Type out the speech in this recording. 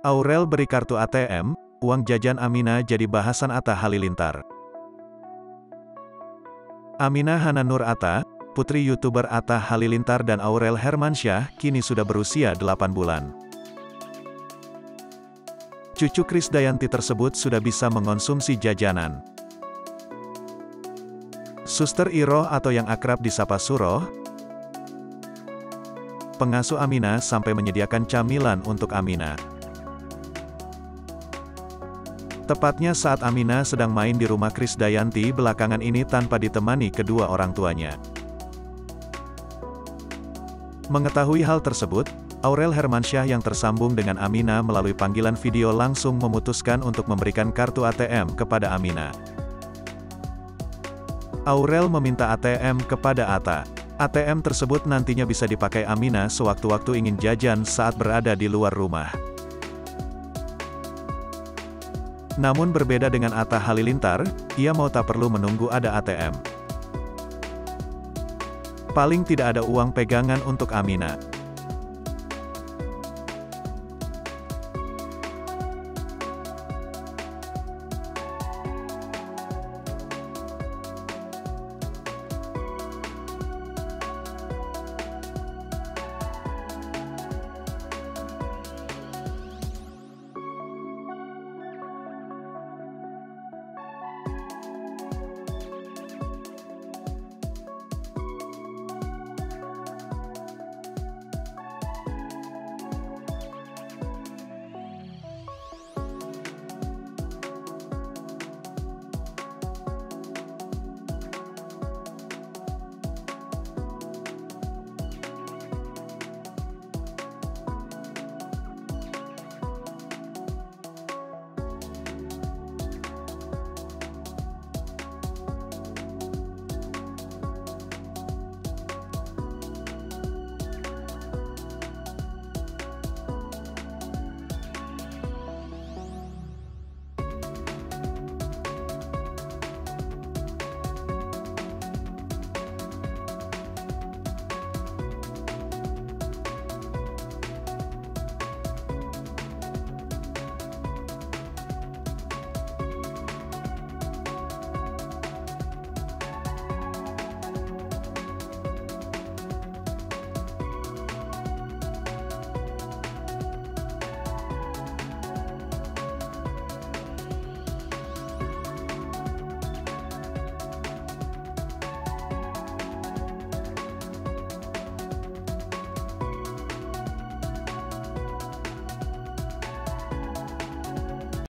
Aurel beri kartu ATM, uang jajan Aminah jadi bahasan Atta Halilintar. Aminah Hana Nur Atta, putri YouTuber Atta Halilintar dan Aurel Hermansyah, kini sudah berusia 8 bulan. Cucu Krisdayanti tersebut sudah bisa mengonsumsi jajanan. Suster Iroh atau yang akrab disapa Suroh, pengasuh Aminah sampai menyediakan camilan untuk Aminah. Tepatnya saat Aminah sedang main di rumah Krisdayanti belakangan ini tanpa ditemani kedua orang tuanya. Mengetahui hal tersebut, Aurel Hermansyah yang tersambung dengan Aminah melalui panggilan video langsung memutuskan untuk memberikan kartu ATM kepada Aminah. Aurel meminta ATM kepada Atta. ATM tersebut nantinya bisa dipakai Aminah sewaktu-waktu ingin jajan saat berada di luar rumah. Namun berbeda dengan Atta Halilintar, ia mau tak perlu menunggu ada ATM. Paling tidak ada uang pegangan untuk Aminah.